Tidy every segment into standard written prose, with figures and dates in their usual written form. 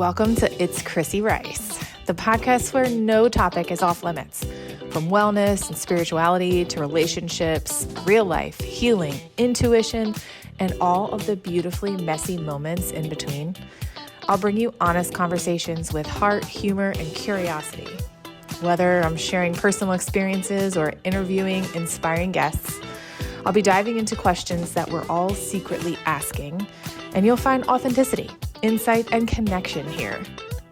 Welcome to It's Chrissy Rice, the podcast where no topic is off limits. From wellness and spirituality to relationships, real life, healing, intuition, and all of the beautifully messy moments in between. I'll bring you honest conversations with heart, humor, and curiosity. Whether I'm sharing personal experiences or interviewing inspiring guests, I'll be diving into questions that we're all secretly asking, and you'll find authenticity, insight, and connection here.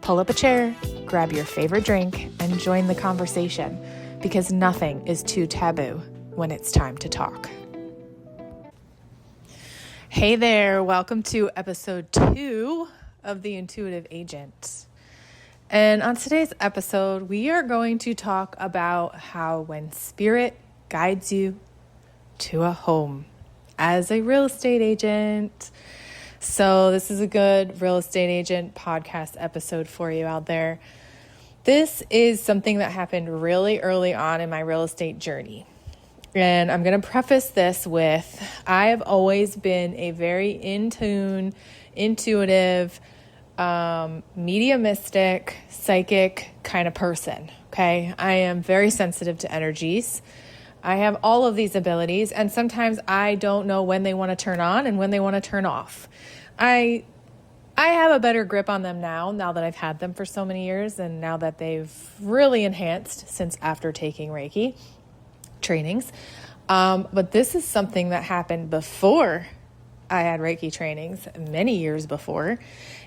Pull up a chair, grab your favorite drink, and join the conversation, because nothing is too taboo when it's time to talk. Hey there, welcome to episode 2 of The Intuitive Agent. And on today's episode, we are going to talk about how when spirit guides you to a home as a real estate agent. So this is a good real estate agent podcast episode for you out there. This is something that happened really early on in my real estate journey. And I'm going to preface this with, I have always been a very in tune, intuitive, mediumistic, psychic kind of person. Okay. I am very sensitive to energies. I have all of these abilities, and sometimes I don't know when they want to turn on and when they want to turn off. I have a better grip on them now that I've had them for so many years, and now that they've really enhanced since after taking Reiki trainings. But this is something that happened before I had Reiki trainings, many years before,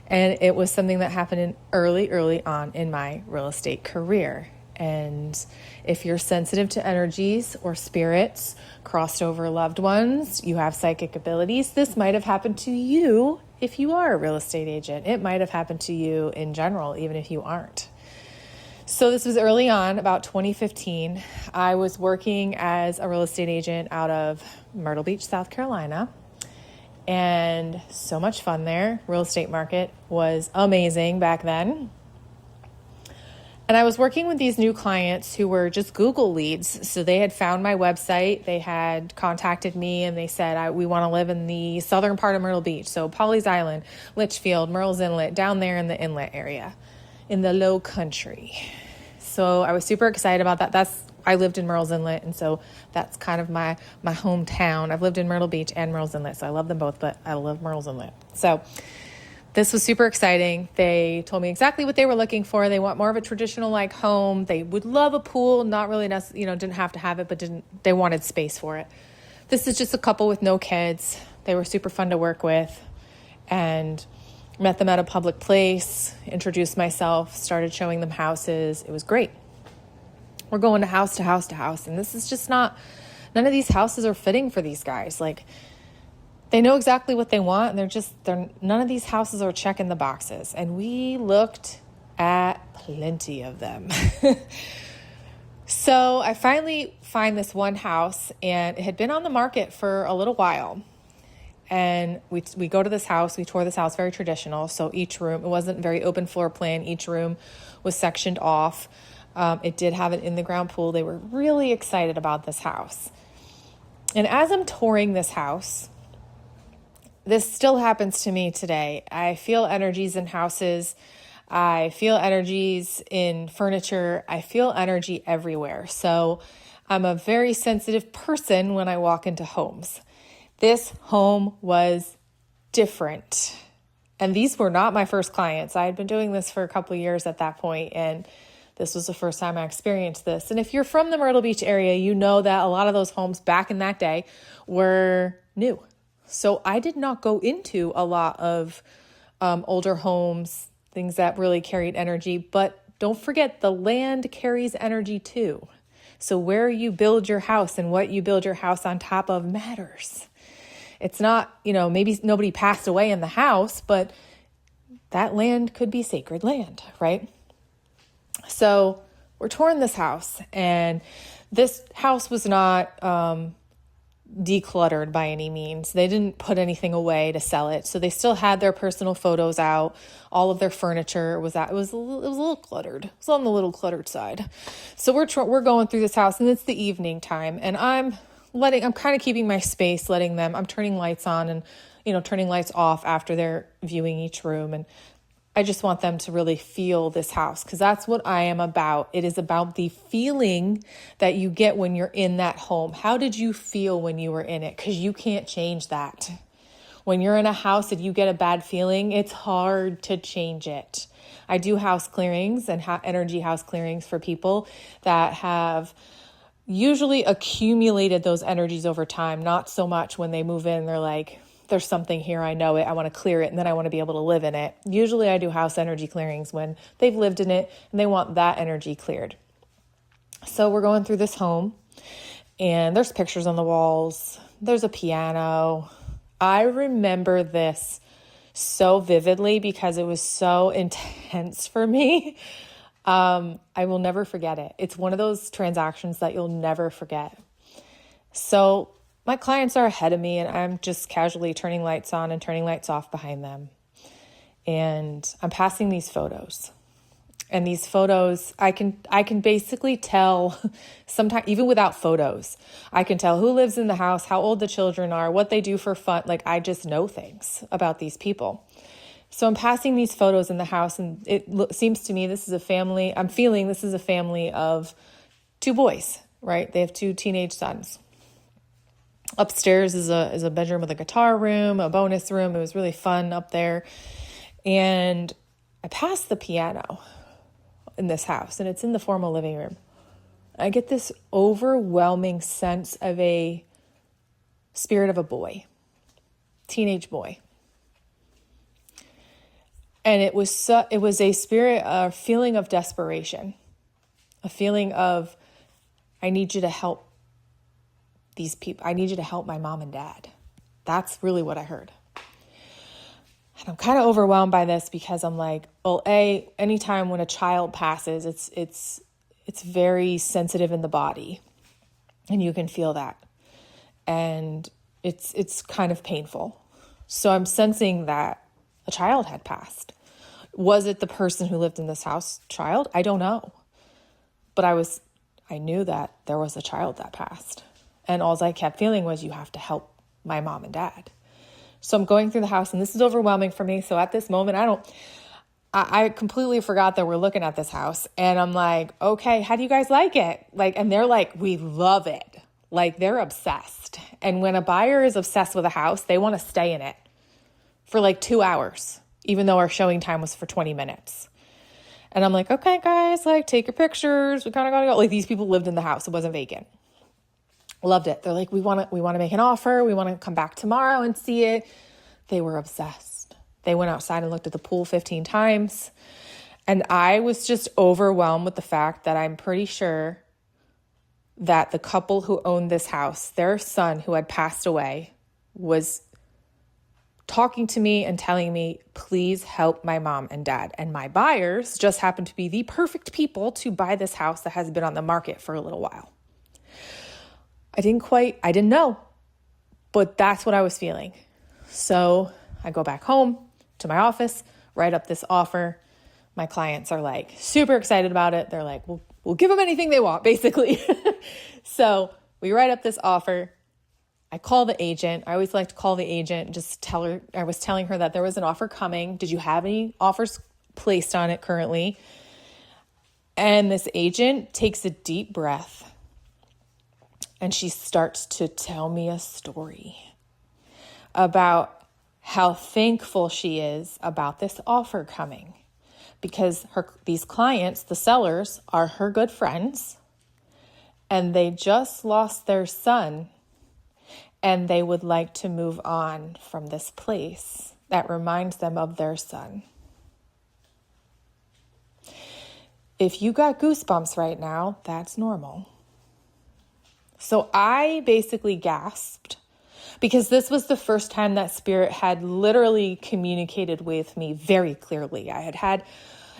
and it was something that happened early on in my real estate career. And if you're sensitive to energies or spirits, crossed over loved ones, you have psychic abilities, this might have happened to you if you are a real estate agent. It might have happened to you in general, even if you aren't. So this was early on, about 2015. I was working as a real estate agent out of Myrtle Beach, South Carolina. And so much fun there. Real estate market was amazing back then. And I was working with these new clients who were just Google leads. So they had found my website, they had contacted me, and they said, we want to live in the southern part of Myrtle Beach. So Pawleys Island, Litchfield, Murrells Inlet, down there in the inlet area, in the low country. So I was super excited about that. I lived in Murrells Inlet, and so that's kind of my hometown. I've lived in Myrtle Beach and Murrells Inlet, so I love them both, but I love Murrells Inlet. So this was super exciting. They told me exactly what they were looking for. They want more of a traditional like home. They would love a pool, not really, didn't have to have it, but they wanted space for it. This is just a couple with no kids. They were super fun to work with, and met them at a public place, introduced myself, started showing them houses. It was great. We're going to house to house to house, and this is just none of these houses are fitting for these guys. Like, they know exactly what they want, and none of these houses are checking the boxes. And we looked at plenty of them. So I finally find this one house, and it had been on the market for a little while. And we go to this house, we tour this house, very traditional. So each room, it wasn't very open floor plan. Each room was sectioned off. It did have an in-the-ground pool. They were really excited about this house. And as I'm touring this house, this still happens to me today. I feel energies in houses. I feel energies in furniture. I feel energy everywhere. So I'm a very sensitive person when I walk into homes. This home was different. And these were not my first clients. I had been doing this for a couple of years at that point, and this was the first time I experienced this. And if you're from the Myrtle Beach area, you know that a lot of those homes back in that day were new. So I did not go into a lot of older homes, things that really carried energy. But don't forget, the land carries energy too. So where you build your house and what you build your house on top of matters. It's not, maybe nobody passed away in the house, but that land could be sacred land, right? So we're touring this house, and this house was not decluttered by any means. They didn't put anything away to sell it. So they still had their personal photos out. All of their furniture was out. It was a little cluttered. It was on the little cluttered side. So we're going through this house, and it's the evening time, and I'm kind of keeping my space, I'm turning lights on and, turning lights off after they're viewing each room. And I just want them to really feel this house, because that's what I am about. It is about the feeling that you get when you're in that home. How did you feel when you were in it? Because you can't change that. When you're in a house and you get a bad feeling, it's hard to change it. I do house clearings and energy house clearings for people that have usually accumulated those energies over time. Not so much when they move in, they're like, there's something here, I know it, I want to clear it, and then I want to be able to live in it. Usually I do house energy clearings when they've lived in it and they want that energy cleared. So we're going through this home and there's pictures on the walls. There's a piano. I remember this so vividly because it was so intense for me. I will never forget it. It's one of those transactions that you'll never forget. So my clients are ahead of me and I'm just casually turning lights on and turning lights off behind them. And I'm passing these photos. And these photos, I can basically tell, sometimes even without photos, I can tell who lives in the house, how old the children are, what they do for fun. Like, I just know things about these people. So I'm passing these photos in the house, and it seems to me this is a family. I'm feeling this is a family of 2 boys, right? They have 2 teenage sons. Upstairs is a bedroom with a guitar room, a bonus room. It was really fun up there. And I passed the piano in this house, and it's in the formal living room. I get this overwhelming sense of a spirit of a boy, teenage boy. And it was a spirit, a feeling of desperation, a feeling of, I need you to help these people. I need you to help my mom and dad. That's really what I heard. And I'm kind of overwhelmed by this because I'm like, well, anytime when a child passes, it's very sensitive in the body, and you can feel that. And it's kind of painful. So I'm sensing that a child had passed. Was it the person who lived in this house child? I don't know. But I knew that there was a child that passed. And all I kept feeling was, you have to help my mom and dad. So I'm going through the house, and this is overwhelming for me. So at this moment, I completely forgot that we're looking at this house. And I'm like, okay, how do you guys like it? And they're like, we love it. Like, they're obsessed. And when a buyer is obsessed with a house, they want to stay in it for like 2 hours, even though our showing time was for 20 minutes. And I'm like, okay, guys, take your pictures. We kind of got to go. These people lived in the house. It wasn't vacant. Loved it. They're like, we want to make an offer. We want to come back tomorrow and see it. They were obsessed. They went outside and looked at the pool 15 times. And I was just overwhelmed with the fact that I'm pretty sure that the couple who owned this house, their son who had passed away, was talking to me and telling me, please help my mom and dad. And my buyers just happened to be the perfect people to buy this house that has been on the market for a little while. I didn't know, but that's what I was feeling. So I go back home to my office, write up this offer. My clients are like super excited about it. They're like, we'll give them anything they want, basically. So we write up this offer. I call the agent. I always like to call the agent and just tell her, I was telling her that there was an offer coming. Did you have any offers placed on it currently? And this agent takes a deep breath. And she starts to tell me a story about how thankful she is about this offer coming, because these clients, the sellers, are her good friends, and they just lost their son, and they would like to move on from this place that reminds them of their son. If you got goosebumps right now, that's normal. So I basically gasped, because this was the first time that spirit had literally communicated with me very clearly. I had had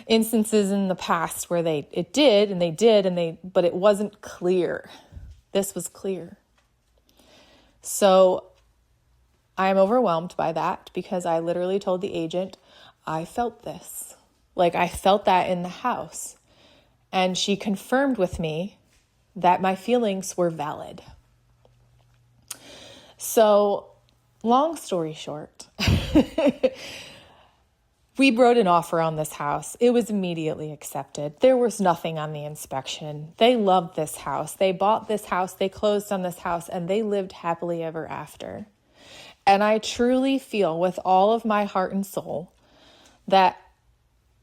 instances in the past where it did, but it wasn't clear. This was clear. So I'm overwhelmed by that, because I literally told the agent, I felt this. I felt that in the house. And she confirmed with me that my feelings were valid. So, long story short, We wrote an offer on this house. It was immediately accepted. There was nothing on the inspection. They loved this house. They bought this house. They closed on this house, and they lived happily ever after. And I truly feel with all of my heart and soul that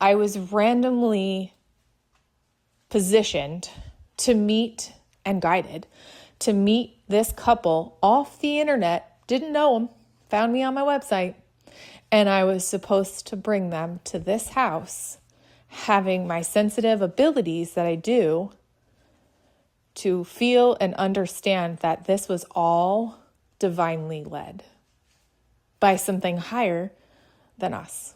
I was randomly positioned to meet and guided to meet this couple off the internet. Didn't know them, found me on my website. And I was supposed to bring them to this house, having my sensitive abilities that I do to feel and understand that this was all divinely led by something higher than us.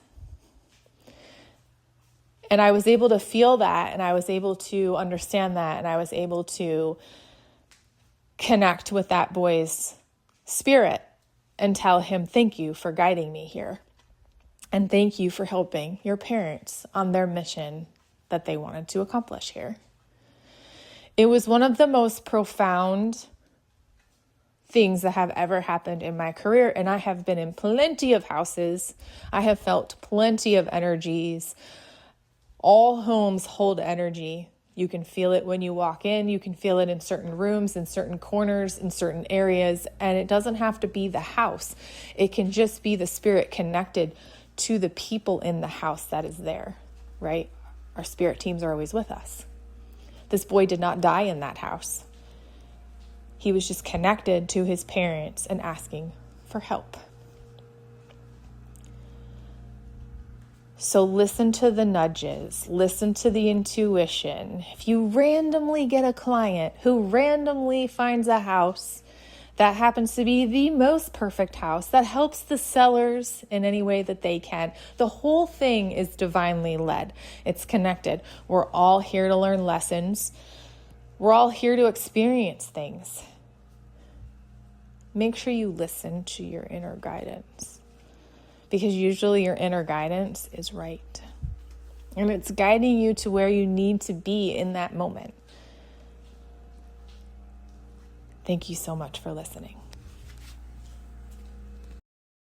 And I was able to feel that, and I was able to understand that, and I was able to connect with that boy's spirit and tell him, thank you for guiding me here. And thank you for helping your parents on their mission that they wanted to accomplish here. It was one of the most profound things that have ever happened in my career. And I have been in plenty of houses. I have felt plenty of energies. All homes hold energy. You can feel it when you walk in. You can feel it in certain rooms, in certain corners, in certain areas. And it doesn't have to be the house. It can just be the spirit connected to the people in the house that is there, right? Our spirit teams are always with us. This boy did not die in that house. He was just connected to his parents and asking for help. So listen to the nudges, listen to the intuition. If you randomly get a client who randomly finds a house that happens to be the most perfect house, that helps the sellers in any way that they can, the whole thing is divinely led. It's connected. We're all here to learn lessons. We're all here to experience things. Make sure you listen to your inner guidance, because usually your inner guidance is right. And it's guiding you to where you need to be in that moment. Thank you so much for listening.